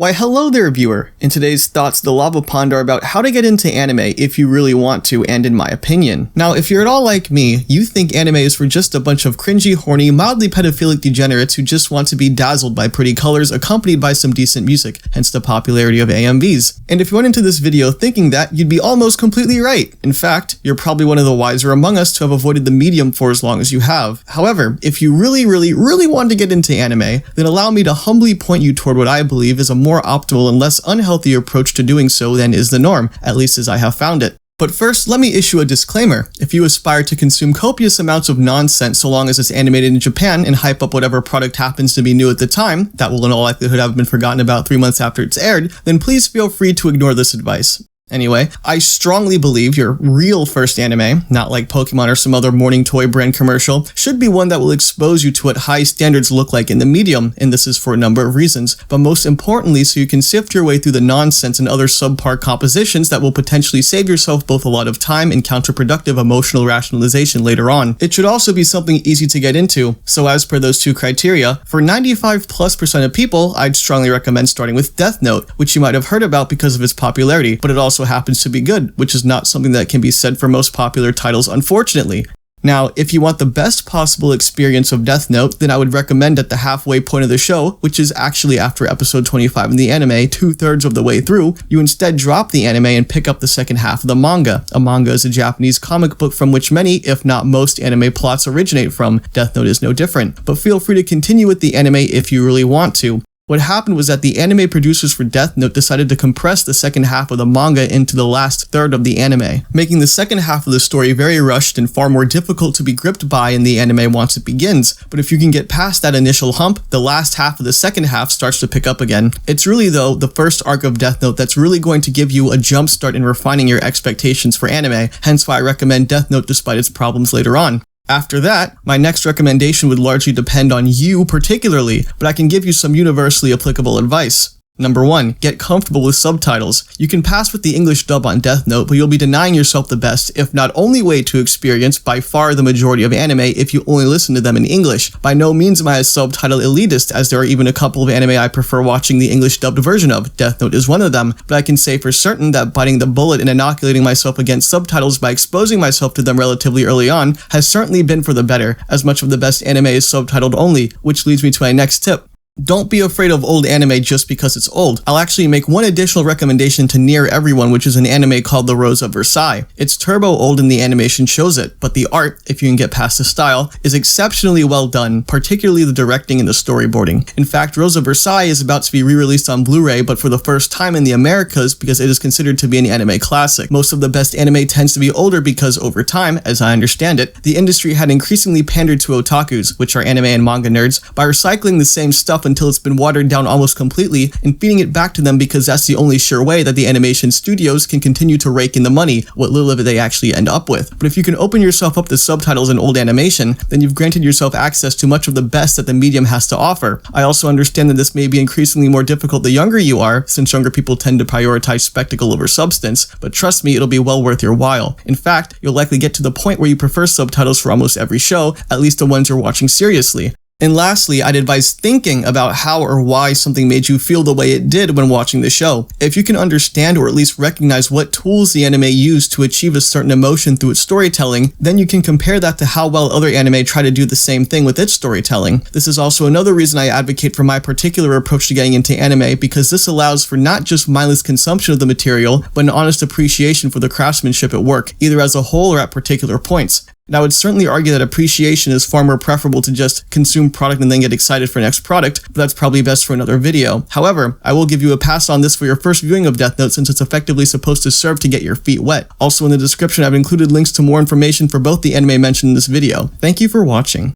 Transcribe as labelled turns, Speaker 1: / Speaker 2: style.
Speaker 1: Why hello there viewer! In today's Thoughts the Lava Pond are about how to get into anime if you really want to and in my opinion. Now if you're at all like me, you think anime is for just a bunch of cringy, horny, mildly pedophilic degenerates who just want to be dazzled by pretty colors accompanied by some decent music, hence the popularity of AMVs. And if you went into this video thinking that, you'd be almost completely right. In fact, you're probably one of the wiser among us to have avoided the medium for as long as you have. However, if you really want to get into anime, then allow me to humbly point you toward what I believe is a more optimal and less unhealthy approach to doing so than is the norm, at least as I have found it. But first, let me issue a disclaimer. If you aspire to consume copious amounts of nonsense so long as it's animated in Japan and hype up whatever product happens to be new at the time, that will in all likelihood have been forgotten about 3 months after it's aired, then please feel free to ignore this advice. Anyway, I strongly believe your real first anime, not like Pokemon or some other morning toy brand commercial, should be one that will expose you to what high standards look like in the medium, and this is for a number of reasons, but most importantly so you can sift your way through the nonsense and other subpar compositions that will potentially save yourself both a lot of time and counterproductive emotional rationalization later on. It should also be something easy to get into, so as per those two criteria, for 95+% of people, I'd strongly recommend starting with Death Note, which you might have heard about because of its popularity, but it also happens to be good, which is not something that can be said for most popular titles, unfortunately. Now, if you want the best possible experience of Death Note, then I would recommend at the halfway point of the show, which is actually after episode 25 in the anime, 2/3 of the way through, you instead drop the anime and pick up the second half of the manga. A manga is a Japanese comic book from which many, if not most, anime plots originate from. Death Note is no different, but feel free to continue with the anime if you really want to. What happened was that the anime producers for Death Note decided to compress the second half of the manga into the last third of the anime, making the second half of the story very rushed and far more difficult to be gripped by in the anime once it begins. But if you can get past that initial hump, the last half of the second half starts to pick up again. It's really, though, the first arc of Death Note that's really going to give you a jump start in refining your expectations for anime, hence why I recommend Death Note despite its problems later on. After that, my next recommendation would largely depend on you particularly, but I can give you some universally applicable advice. Number 1, get comfortable with subtitles. You can pass with the English dub on Death Note, but you'll be denying yourself the best, if not only way to experience by far the majority of anime if you only listen to them in English. By no means am I a subtitle elitist, as there are even a couple of anime I prefer watching the English dubbed version of. Death Note is one of them, but I can say for certain that biting the bullet and inoculating myself against subtitles by exposing myself to them relatively early on has certainly been for the better, as much of the best anime is subtitled only, which leads me to my next tip. Don't be afraid of old anime just because it's old. I'll actually make one additional recommendation to near everyone, which is an anime called The Rose of Versailles. It's turbo old and the animation shows it, but the art, if you can get past the style, is exceptionally well done, particularly the directing and the storyboarding. In fact, Rose of Versailles is about to be re-released on Blu-ray, but for the first time in the Americas because it is considered to be an anime classic. Most of the best anime tends to be older because over time, as I understand it, the industry had increasingly pandered to otakus, which are anime and manga nerds, by recycling the same stuff until it's been watered down almost completely and feeding it back to them because that's the only sure way that the animation studios can continue to rake in the money, what little of it they actually end up with. But if you can open yourself up to subtitles and old animation, then you've granted yourself access to much of the best that the medium has to offer. I also understand that this may be increasingly more difficult the younger you are, since younger people tend to prioritize spectacle over substance, but trust me, it'll be well worth your while. In fact, you'll likely get to the point where you prefer subtitles for almost every show, at least the ones you're watching seriously. And lastly, I'd advise thinking about how or why something made you feel the way it did when watching the show. If you can understand or at least recognize what tools the anime used to achieve a certain emotion through its storytelling, then you can compare that to how well other anime try to do the same thing with its storytelling. This is also another reason I advocate for my particular approach to getting into anime, because this allows for not just mindless consumption of the material, but an honest appreciation for the craftsmanship at work, either as a whole or at particular points. And I would certainly argue that appreciation is far more preferable to just consume product and then get excited for next product, but that's probably best for another video. However, I will give you a pass on this for your first viewing of Death Note since it's effectively supposed to serve to get your feet wet. Also in the description I've included links to more information for both the anime mentioned in this video. Thank you for watching.